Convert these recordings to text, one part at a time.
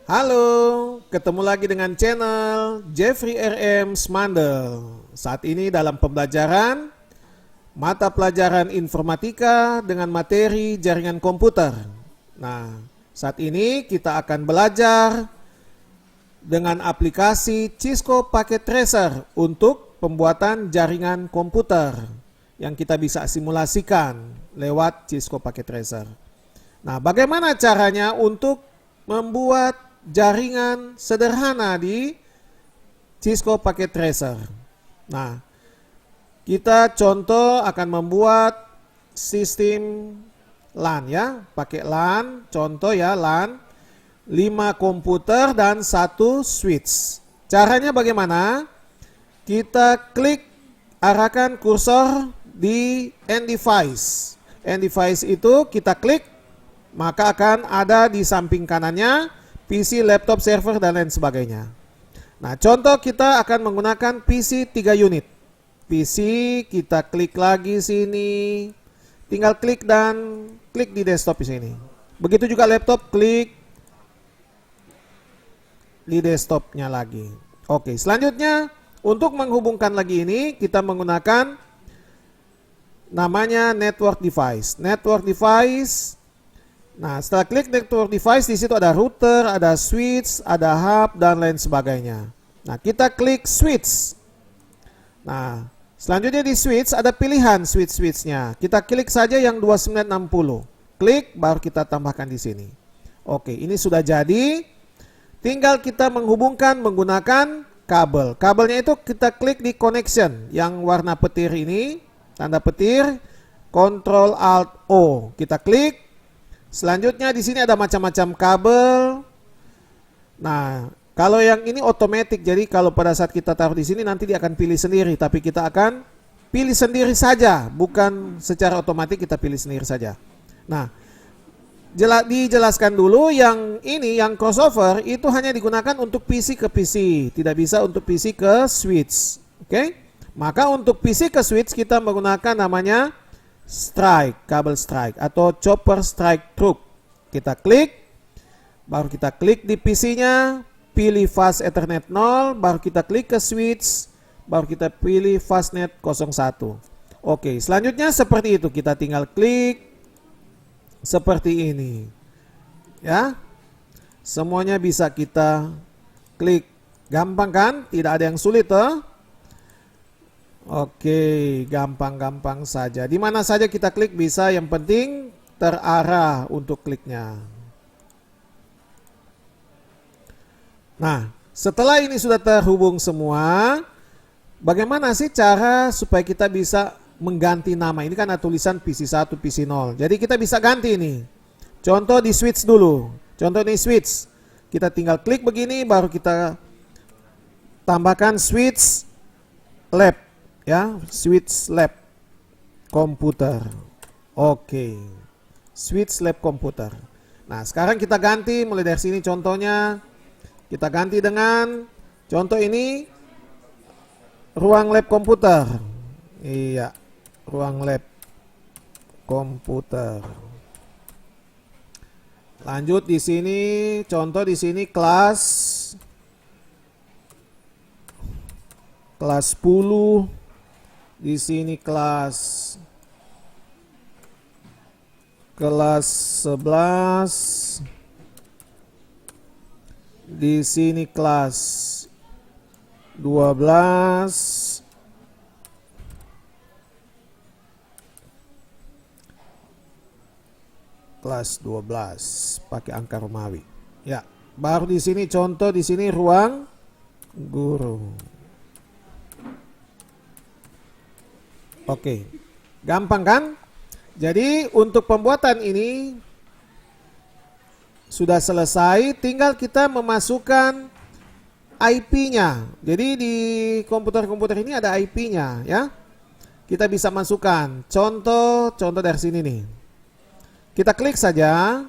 Halo, ketemu lagi dengan channel Jeffrey RM Smandel. Saat ini dalam pembelajaran mata pelajaran informatika dengan materi jaringan komputer. Nah, saat ini kita akan belajar dengan aplikasi Cisco Packet Tracer untuk pembuatan jaringan komputer yang kita bisa simulasikan lewat Cisco Packet Tracer. Nah, bagaimana caranya untuk membuat jaringan sederhana di Cisco Packet Tracer? Nah, kita contoh akan membuat sistem LAN ya, pakai LAN, contoh ya LAN, 5 komputer dan 1 switch. Caranya bagaimana? Kita klik, arahkan kursor di end device. End device itu kita klik, maka akan ada di samping kanannya PC, laptop, server, dan lain sebagainya. Nah, contoh kita akan menggunakan PC 3 unit. PC kita klik lagi sini, tinggal klik dan klik di desktop di sini. Begitu juga laptop, klik di desktopnya lagi. Oke, selanjutnya untuk menghubungkan lagi ini kita menggunakan namanya network device. Network device. Nah, setelah klik network device, di situ ada router, ada switch, ada hub, dan lain sebagainya. Nah, kita klik switch. Nah, selanjutnya di switch ada pilihan switch-switchnya. Kita klik saja yang 2960. Klik, baru kita tambahkan di sini. Oke, ini sudah jadi. Tinggal kita menghubungkan menggunakan kabel. Kabelnya itu kita klik di connection yang warna petir ini, tanda petir, Ctrl Alt O. Kita klik. Selanjutnya di sini ada macam-macam kabel. Nah, kalau yang ini otomatis, jadi kalau pada saat kita taruh di sini nanti dia akan pilih sendiri, tapi kita akan pilih sendiri saja, bukan secara otomatis kita pilih sendiri saja. Nah, dijelaskan dulu yang ini, yang crossover itu hanya digunakan untuk PC ke PC, tidak bisa untuk PC ke switch. Oke? Maka untuk PC ke switch kita menggunakan namanya strike, kabel strike atau chopper strike truk. Kita klik, baru kita klik di PC-nya, pilih fast Ethernet 0, baru kita klik ke switch, baru kita pilih fastnet 01. Oke, selanjutnya seperti itu, kita tinggal klik seperti ini. Ya. Semuanya bisa kita klik. Gampang kan? Tidak ada yang sulit toh? Oke, gampang-gampang saja. Di mana saja kita klik bisa, yang penting terarah untuk kliknya. Nah, setelah ini sudah terhubung semua, bagaimana sih cara supaya kita bisa mengganti nama? Ini kan ada tulisan PC1, PC0. Jadi kita bisa ganti ini. Contoh di switch dulu. Contoh ini switch. Kita tinggal klik begini, baru kita tambahkan switch lab. Ya, switch lab komputer. Oke. Switch lab komputer. Nah, sekarang kita ganti mulai dari sini contohnya. Kita ganti dengan contoh ini ruang lab komputer. Iya, ruang lab komputer. Lanjut di sini, contoh di sini kelas 10. Di sini kelas 11. Di sini kelas 12. Kelas 12 pakai angka Romawi. Ya, baru di sini contoh di sini ruang guru. Oke, gampang kan? Jadi untuk pembuatan ini sudah selesai, tinggal kita memasukkan IP-nya. Jadi di komputer-komputer ini ada IP-nya ya. Kita bisa masukkan contoh dari sini nih. Kita klik saja,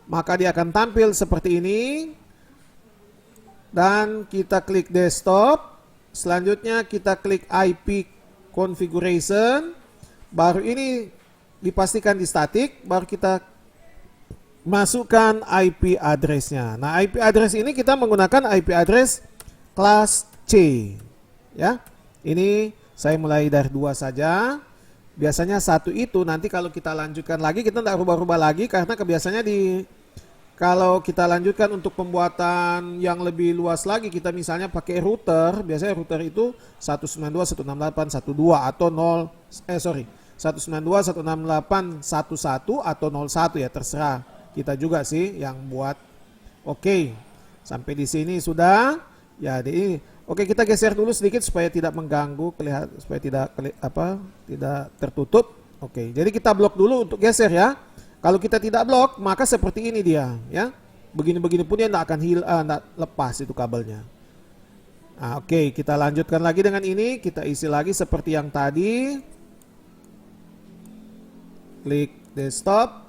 maka dia akan tampil seperti ini. Dan kita klik desktop. Selanjutnya kita klik IP configuration, baru ini dipastikan di static, baru kita masukkan IP address-nya. Nah, IP address ini kita menggunakan IP address kelas C. Ya, ini saya mulai dari 2 saja. Biasanya 1 itu nanti kalau kita lanjutkan lagi kita tidak rubah-rubah lagi karena kebiasaannya kalau kita lanjutkan untuk pembuatan yang lebih luas lagi, kita misalnya pakai router, biasanya router itu 192.168.1.2 atau 192.168.11 atau 01 ya, terserah kita juga sih yang buat. Oke, sampai di sini sudah. Jadi oke, kita geser dulu sedikit supaya tidak mengganggu, supaya tidak tertutup. Oke, jadi kita blok dulu untuk geser ya. Kalau kita tidak blok, maka seperti ini dia, ya. Begini-begini pun dia tidak akan tidak lepas itu kabelnya. Nah, oke, kita lanjutkan lagi dengan ini, kita isi lagi seperti yang tadi. Klik desktop,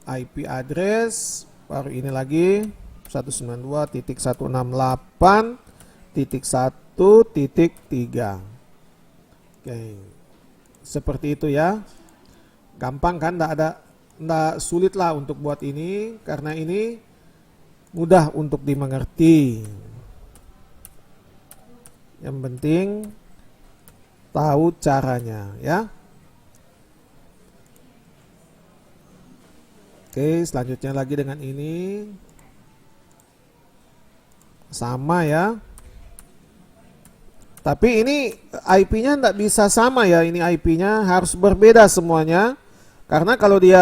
IP address, baru ini lagi 192.168.1.3. Oke, seperti itu ya. Gampang kan, tidak sulit lah untuk buat ini, karena ini mudah untuk dimengerti. Yang penting tahu caranya ya. Oke, selanjutnya lagi dengan ini. Sama ya. Tapi ini IP-nya tidak bisa sama ya. Ini IP-nya harus berbeda semuanya. Karena kalau dia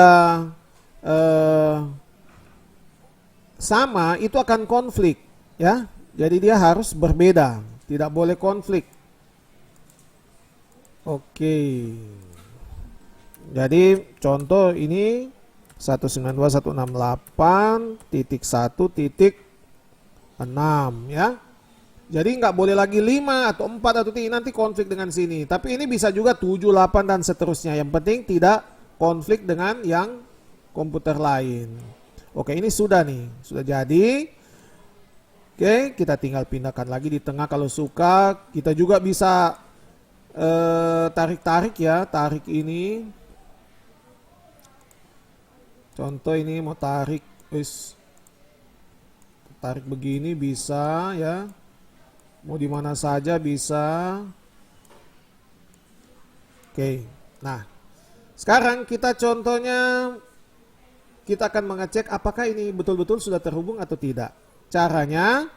sama, itu akan konflik ya. Jadi dia harus berbeda, tidak boleh konflik. Oke. Jadi contoh ini 192.168.1.6 ya. Jadi nggak boleh lagi 5 atau 4 atau 3, nanti konflik dengan sini. Tapi ini bisa juga 7, 8 dan seterusnya. Yang penting tidak konflik dengan yang komputer lain. Oke, ini sudah nih, sudah jadi. Oke, kita tinggal pindahkan lagi di tengah kalau suka. Kita juga bisa tarik-tarik ya, tarik ini. Contoh ini mau tarik, tarik begini bisa ya. Mau di mana saja bisa. Oke, nah. Sekarang kita contohnya, kita akan mengecek apakah ini betul-betul sudah terhubung atau tidak. Caranya,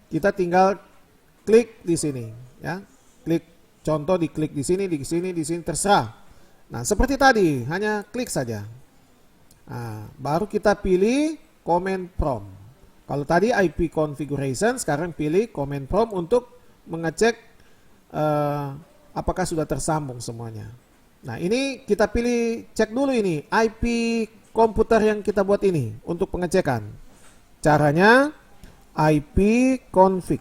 kita tinggal klik di sini, ya. Klik contoh, diklik di sini, di sini, di sini, terserah. Nah, seperti tadi, hanya klik saja. Nah, baru kita pilih command prompt. Kalau tadi IP configuration, sekarang pilih command prompt untuk mengecek apakah sudah tersambung semuanya. Nah, ini kita pilih, cek dulu ini IP komputer yang kita buat ini untuk pengecekan. Caranya IP config,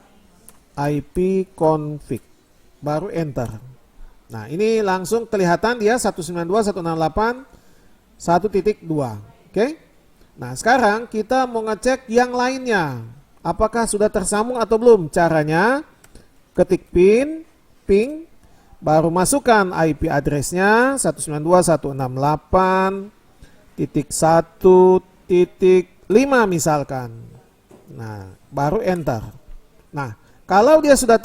baru enter. Nah, ini langsung kelihatan dia 192.168.1.2. Oke. Nah, sekarang kita mau ngecek yang lainnya. Apakah sudah tersambung atau belum? Caranya ketik ping, baru masukkan IP address-nya 192.168.1.5 misalkan. Nah, baru enter. Nah, kalau dia sudah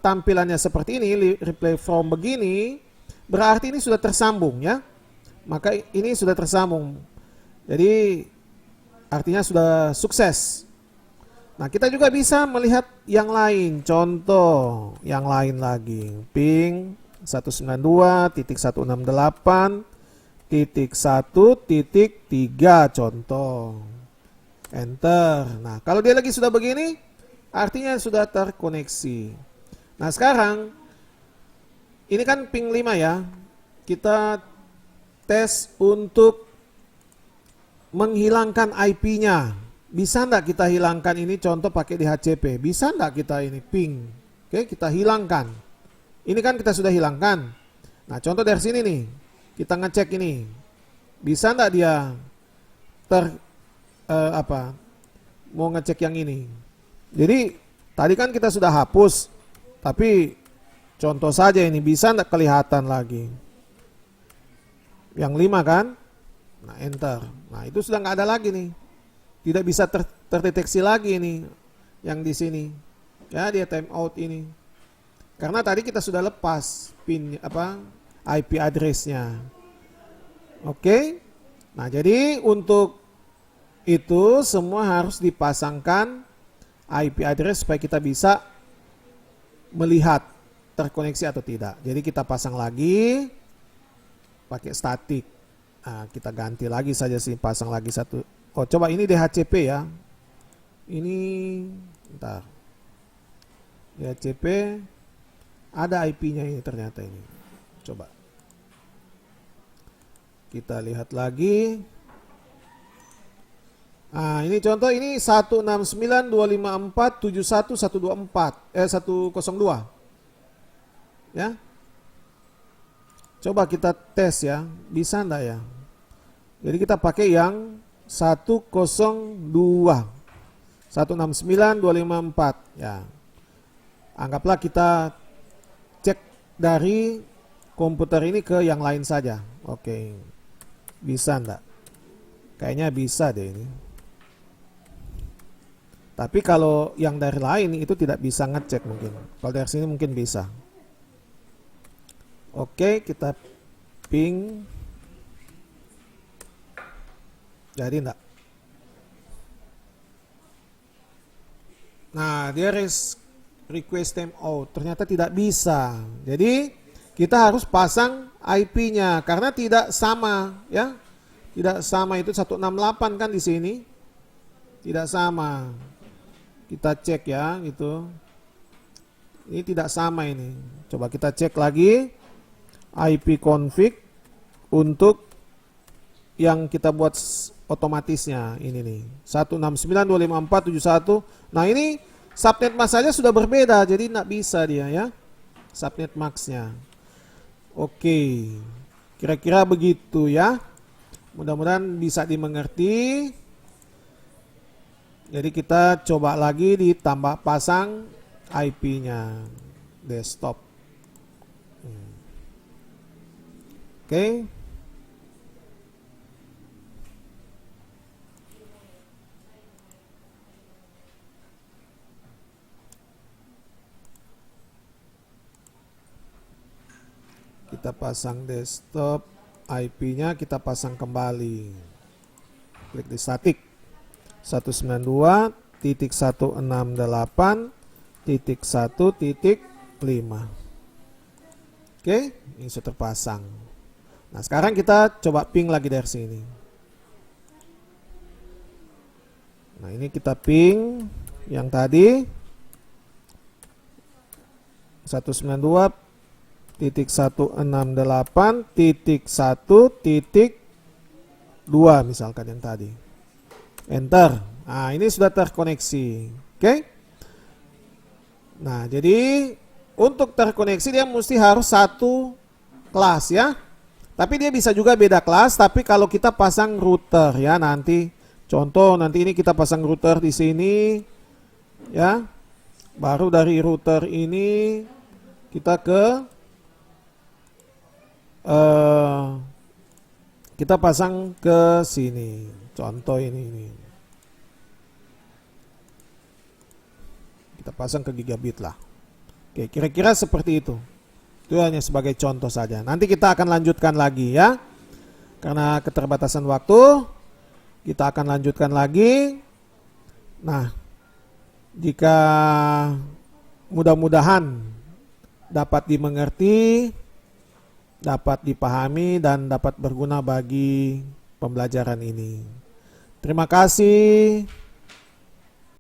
tampilannya seperti ini, replay from begini, berarti ini sudah tersambung ya. Maka ini sudah tersambung. Jadi artinya sudah sukses. Nah, kita juga bisa melihat yang lain. Contoh yang lain lagi. Ping 192.168.1.3 contoh. Enter. Nah, kalau dia lagi sudah begini, artinya sudah terkoneksi. Nah, sekarang ini kan ping 5 ya. Kita tes untuk menghilangkan IP-nya. Bisa enggak kita hilangkan ini, contoh pakai DHCP? Bisa enggak kita ini ping? Oke, kita hilangkan. Ini kan kita sudah hilangkan. Nah, contoh dari sini nih. Kita ngecek ini. Bisa enggak dia mau ngecek yang ini? Jadi, tadi kan kita sudah hapus. Tapi contoh saja ini, bisa enggak kelihatan lagi? Yang 5 kan? Nah, enter. Nah, itu sudah nggak ada lagi nih. Tidak bisa terdeteksi lagi nih yang di sini. Ya, dia timeout ini. Karena tadi kita sudah lepas pin IP address-nya. Oke. Nah, jadi untuk itu semua harus dipasangkan IP address supaya kita bisa melihat terkoneksi atau tidak. Jadi kita pasang lagi pakai static. Nah, kita ganti lagi saja sih, pasang lagi satu. Oh, coba ini DHCP ya. Ini bentar. DHCP ada IP-nya ini ternyata ini. Coba. Kita lihat lagi. Nah, ini contoh ini 169.254.71.124 ya. Coba kita tes ya, bisa enggak ya? Jadi kita pakai yang 102 169.254 ya. Anggaplah kita cek dari komputer ini ke yang lain saja. Oke. Bisa enggak? Kayaknya bisa deh ini. Tapi kalau yang dari lain itu tidak bisa ngecek mungkin. Kalau dari sini mungkin bisa. Oke, kita ping. Jadi enggak. Nah, dia request timeout. Ternyata tidak bisa. Jadi kita harus pasang IP-nya karena tidak sama ya. Tidak sama, itu 168 kan di sini. Tidak sama. Kita cek ya gitu. Ini tidak sama ini. Coba kita cek lagi IP config untuk yang kita buat otomatisnya ini nih 169.254.71. Nah, ini subnet mask saja sudah berbeda, jadi nggak bisa dia ya subnet masknya. Oke, kira-kira begitu ya. Mudah-mudahan bisa dimengerti. Jadi kita coba lagi ditambah pasang IP-nya desktop. Oke. Kita pasang desktop, IP-nya kita pasang kembali. Klik di static 192.168.1.5. Oke, ini sudah terpasang. Nah, sekarang kita coba ping lagi dari sini. Nah, ini kita ping yang tadi 192.168.1.2 misalkan yang tadi. Enter. Nah, ini sudah terkoneksi. Oke. Nah, jadi untuk terkoneksi dia mesti harus satu kelas ya. Tapi dia bisa juga beda kelas, tapi kalau kita pasang router ya nanti. Contoh nanti ini kita pasang router di sini ya. Baru dari router ini kita kita pasang ke sini. Contoh ini. Kita pasang ke gigabit lah. Oke, kira-kira seperti itu. Itu hanya sebagai contoh saja. Nanti kita akan lanjutkan lagi ya. Karena keterbatasan waktu, kita akan lanjutkan lagi. Nah, jika mudah-mudahan dapat dimengerti, dapat dipahami, dan dapat berguna bagi pembelajaran ini. Terima kasih.